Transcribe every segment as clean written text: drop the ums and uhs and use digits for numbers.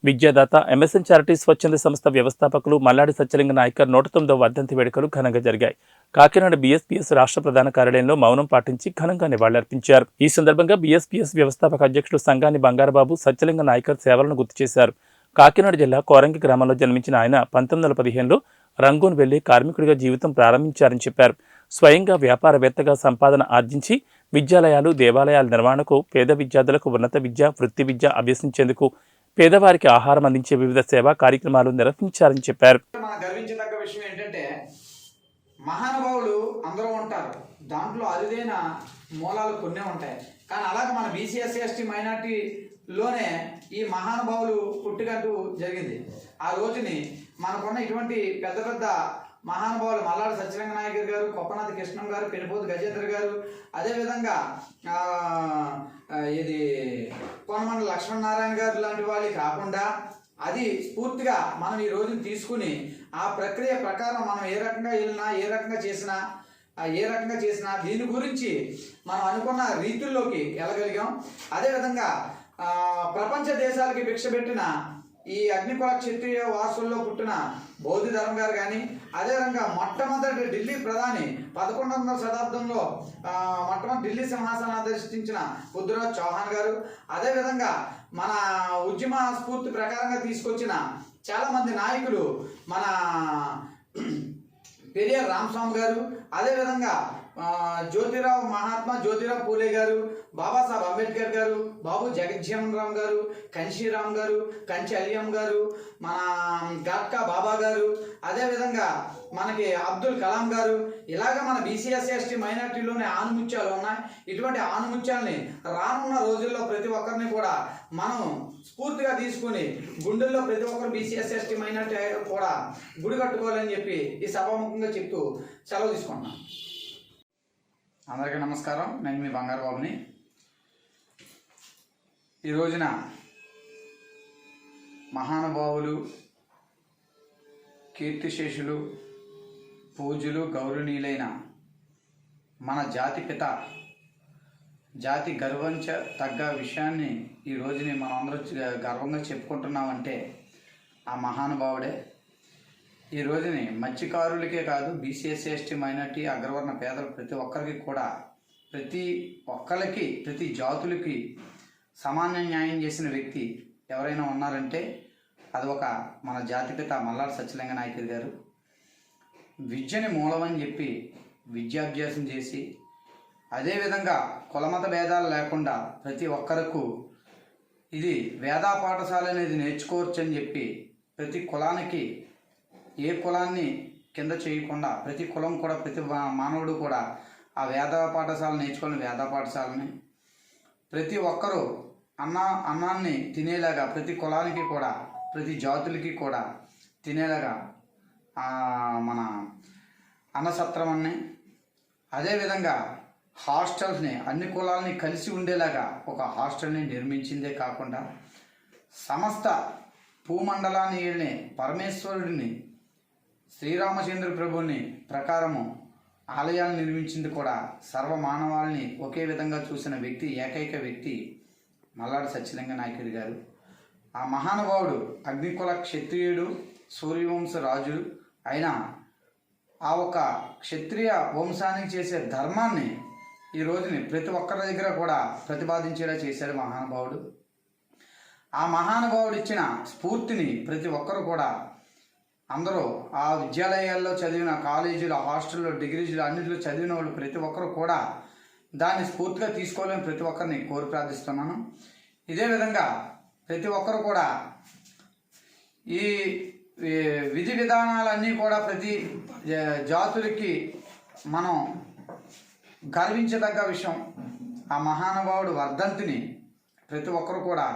విద్యాదాత MSN charity స్వచ్ఛంద సంస్థ వ్యవస్థాపకులు మల్లాడి సత్యలింగ నాయకర్ 109వ వర్ధంతి వేడుకలు ఘనంగా జరిగాయి. కాకినాడ బీఎస్పీఎస్ రాష్ట్ర ప్రధాన కార్యాలయంలో మౌనం పాటించి ఘనంగా నివాళులర్పించారు. ఈ సందర్భంగా బీఎస్పీఎస్ వ్యవస్థాపక అధ్యక్షుడు సంగాని బంగారబాబు సత్యలింగ నాయకర్ సేవలను గుర్తు చేశారు. కాకినాడ జిల్లా కోరంగి గ్రామంలో జన్మించిన ఆయన 1915లో రంగూన్ వెళ్లి కార్మికుడిగా జీవితం ప్రారంభించారని చెప్పారు. స్వయంగా వ్యాపారవేత్తగా సంపాదన ఆర్జించి విద్యాలయాలు, దేవాలయాల నిర్వహణకు, పేద విద్యార్థులకు ఉన్నత విద్య, వృత్తి విద్య అభ్యసించేందుకు, పేదవారికి ఆహారం అందించే వివిధ సేవా కార్యక్రమాలు నిర్వహించారని చెప్పారు. గర్వించదగ్గ విషయం ఏంటంటే మహానుభావులు అందరూ ఉంటారు, దాంట్లో అరుదైన మూలాలు కొన్ని ఉంటాయి. కానీ అలాగే మన బీసీఎస్సీ ఎస్టీ మైనార్టీలోనే ఈ మహానుభావులు పుట్టుకంటూ జరిగింది. ఆ రోజుని మనకున్న ఇటువంటి పెద్ద పెద్ద మహానుభావులు మల్లాడి సత్యలింగ నాయకర్ గారు, కొప్పనాథ కృష్ణం గారు, పెనుపోతు గజేంద్ర గారు, అదేవిధంగా ఇది కొనమండ లక్ష్మణనారాయణ గారు లాంటి వాళ్ళు కాకుండా అది స్ఫూర్తిగా మనం ఈ రోజుని తీసుకుని ఆ ప్రక్రియ ప్రకారం మనం ఏ రకంగా వెళ్ళినా, ఏ రకంగా చేసినా దీని గురించి మనం అనుకున్న రీతుల్లోకి వెళ్ళగలిగాం. అదేవిధంగా ప్రపంచ దేశాలకి భిక్ష పెట్టిన ఈ అగ్నికుల క్షత్రియ వాసుల్లో పుట్టిన బౌద్ధధర్మ గారు కానీ, అదేవిధంగా మొట్టమొదటి ఢిల్లీ ప్రధాని 11వ శతాబ్దంలో మొట్టమొదటి ఢిల్లీ సింహాసనం అధిష్ఠించిన పృథ్వీరాజ్ చౌహాన్ గారు, అదేవిధంగా మన ఉద్యమ స్ఫూర్తి ప్రకారంగా తీసుకొచ్చిన చాలామంది నాయకులు మన పెరియార్ రామస్వామి గారు, అదేవిధంగా మహాత్మా జ్యోతిరావు పూలే గారు, బాబాసాహెబ్ అంబేద్కర్ గారు, బాబు జగజ్జీవన్ రామ్ గారు, కన్షీరామ్ గారు, కంచి అలియం గారు, మన ఘాట్కా బాబా గారు, అదేవిధంగా మనకి అబ్దుల్ కలాం గారు, ఇలాగ మన బీసీఎస్సీ ఎస్టీ మైనార్టీలోనే ఆనుముత్యాలు ఉన్నాయి. ఇటువంటి ఆనుముత్యాలని రానున్న రోజుల్లో ప్రతి ఒక్కరిని కూడా మనం స్ఫూర్తిగా తీసుకుని గుండెల్లో ప్రతి ఒక్కరు బీసీఎస్సీ ఎస్టీ మైనార్టీ కూడా గుడి కట్టుకోవాలని చెప్పి ఈ సభాముఖంగా చెప్తూ సెలవు తీసుకుంటున్నాం. అందరికీ నమస్కారం. నేను మీ బంగారబాబుని. ఈ రోజున మహానుభావులు, కీర్తిశేషులు, పూజ్యులు, గౌరవనీయులైన మన జాతిపిత, జాతి గర్వించదగ్గ విషయాన్ని ఈ రోజుని మనం అందరూ గర్వంగా చెప్పుకుంటున్నామంటే ఆ మహానుభావుడే. ఈ రోజుని మత్స్యకారులకే కాదు, బీసీఎస్సీ ఎస్టీ మైనార్టీ, అగ్రవర్ణ పేదలు ప్రతి ఒక్కరికి కూడా, ప్రతి జాతులకి సమాన న్యాయం చేసిన వ్యక్తి ఎవరైనా ఉన్నారంటే అది ఒక మన జాతిపిత మల్లాడి సత్యలింగ నాయకర్ గారు. విద్యని మూలమని చెప్పి విద్యాభ్యాసం చేసి, అదేవిధంగా కులమత భేదాలు లేకుండా ప్రతి ఒక్కరకు ఇది వేదా పాఠశాల అనేది నేర్చుకోవచ్చు అని చెప్పి ప్రతి కులానికి, ఏ కులాన్ని కింద చేయకుండా ప్రతి కులం కూడా, ప్రతి మానవుడు కూడా ఆ వేద పాఠశాల నేర్చుకోవాలని వేద పాఠశాలని, ప్రతి ఒక్కరూ అన్నాన్ని తినేలాగా ప్రతి కులానికి కూడా, ప్రతి జాతులకి కూడా తినేలాగా మన అన్నసత్రమని, అదేవిధంగా హాస్టల్స్ని అన్ని కులాలని కలిసి ఉండేలాగా ఒక హాస్టల్ని నిర్మించిందే కాకుండా సమస్త భూమండలాన్ని ఏళ్ళని పరమేశ్వరుడిని, శ్రీరామచంద్ర ప్రభుని ప్రకారము ఆలయాలను నిర్మించింది కూడా, సర్వమానవాళిని ఒకే విధంగా చూసిన వ్యక్తి, ఏకైక వ్యక్తి మల్లాడి సత్యలింగ నాయకర్ గారు. ఆ మహానుభావుడు అగ్నికుల క్షత్రియుడు, సూర్యవంశ రాజు అయిన ఆ ఒక క్షత్రియ వంశానికి చేసే ధర్మాన్ని ఈ రోజుని ప్రతి ఒక్కరి దగ్గర కూడా ప్రతిపాదించేలా చేశాడు మహానుభావుడు. ఆ మహానుభావుడు ఇచ్చిన స్ఫూర్తిని ప్రతి ఒక్కరు కూడా, అందరూ ఆ విద్యాలయాల్లో చదివిన, కాలేజీలు, హాస్టల్లో, డిగ్రీలు అన్నింటిలో చదివిన వాళ్ళు ప్రతి ఒక్కరు కూడా దాన్ని స్ఫూర్తిగా తీసుకోవాలని ప్రతి ఒక్కరిని కోరి ప్రార్థిస్తున్నాను. ఇదే విధంగా ప్రతి ఒక్కరు కూడా ఈ విధి విధానాలన్నీ కూడా ప్రతి జాతులకి మనం గర్వించదగ్గ విషయం. ఆ మహానుభావుడు వర్ధంతిని ప్రతి ఒక్కరు కూడా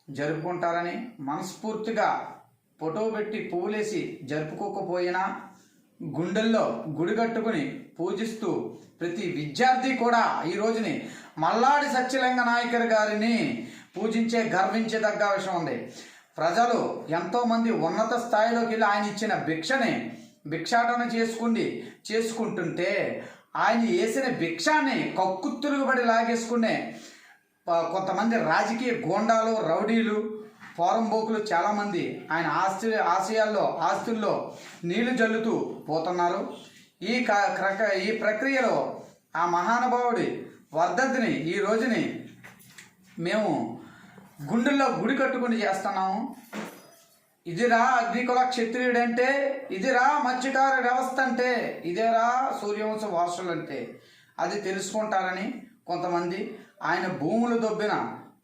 జరుపుకుంటారని మనస్ఫూర్తిగా ఫోటో పెట్టి పువ్వులేసి జరుపుకోకపోయినా గుండెల్లో గుడి కట్టుకుని పూజిస్తూ ప్రతి విద్యార్థి కూడా ఈ రోజుని మల్లాడి సత్యలింగ నాయకర్ గారిని పూజించే, గర్వించదగ్గ విషయం ఉంది. ప్రజలు ఎంతోమంది ఉన్నత స్థాయిలోకి వెళ్ళి ఆయన ఇచ్చిన భిక్షని భిక్షాటన చేసుకుంటుంటే ఆయన వేసిన భిక్షాన్ని కక్కుతురుగుబడి లాగేసుకునే కొంతమంది రాజకీయ గోండాలు, రౌడీలు పోరంబోకులు చాలామంది ఆయన ఆస్తుల్లో నీళ్లు జల్లుతూ పోతున్నారు. ఈ ప్రక్రియలో ఆ మహానుభావుడి వర్ధంతిని ఈ రోజుని మేము గుండెల్లో గుడి కట్టుకుని చేస్తున్నాము. ఇదిరా అగ్నికుల క్షత్రియుడంటే, ఇదిరా మత్స్యకార వ్యవస్థ అంటే, ఇదేరా సూర్యవంశ వారసులు అంటే అది తెలుసుకుంటారని కొంతమంది ఆయన భూములు దొబ్బిన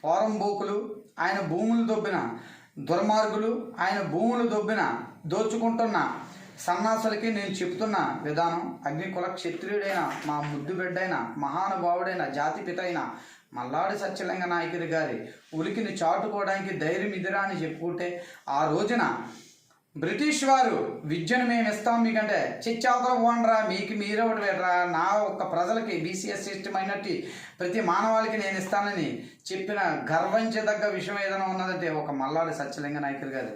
పోరంబోకులు, ఆయన భూములు దొబ్బిన దుర్మార్గులు, ఆయన భూములు దొబ్బిన దోచుకుంటున్న సన్నాసులకి నేను చెప్తున్న విధానం, అగ్నికుల క్షత్రియుడైన మా ముద్దు బిడ్డైన మహానుభావుడైన జాతిపిత అయిన మల్లాడి సత్యలింగ నాయకుడి గారి ఉలికిని చాటుకోవడానికి ధైర్యం ఇదిరా అని చెప్పుకుంటే, ఆ రోజున బ్రిటిష్ వారు విద్యను మేము ఇస్తాం మీకంటే చిచ్చావతల పోండ్రా, మీకు మీరే ఒకటి పెట్టరా, నా ఒక్క ప్రజలకి బీసీఎస్ సిస్టమ్ అయినట్టు ప్రతి మానవాళికి నేను ఇస్తానని చెప్పిన గర్వించదగ్గ విషయం ఏదైనా ఉన్నదంటే ఒక మల్లాడి సత్యలింగ నాయకుడు గారు.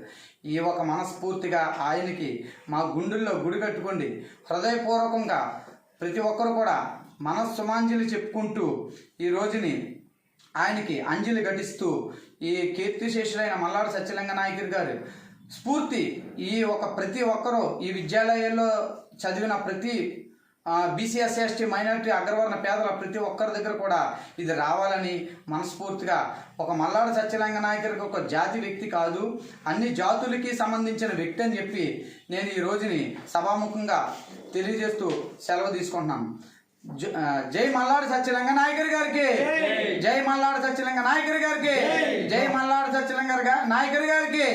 ఈ ఒక మనస్ఫూర్తిగా ఆయనకి మా గుండెల్లో గుడి కట్టుకోండి. హృదయపూర్వకంగా ప్రతి ఒక్కరు కూడా మనస్సుమాంజలి చెప్పుకుంటూ ఈ రోజుని ఆయనకి అంజలి ఘటిస్తూ ఈ కీర్తిశేషులైన మల్లాడి సత్యలింగ నాయకుడి గారు స్ఫూర్తి ఈ ప్రతి ఒక్కరూ ఈ విద్యాలయాల్లో చదివిన ప్రతి బీసీఎస్ ఎస్టీ మైనారిటీ అగ్రవర్ణ పేదల ప్రతి ఒక్కరి దగ్గర కూడా ఇది రావాలని మనస్ఫూర్తిగా ఒక మల్లాడి సత్యలింగ నాయకుడికి ఒక జాతి వ్యక్తి కాదు, అన్ని జాతులకి సంబంధించిన వ్యక్తి అని చెప్పి నేను ఈ రోజుని సభాముఖంగా తెలియజేస్తూ సెలవు తీసుకుంటున్నాను. జై మల్లాడి సత్యలింగ నాయకుడి గారికి, జై మల్లాడి సత్యలింగ నాయకుడి గారికి, జై మల్లాడి సత్యలింగ నాయకుడి గారికి.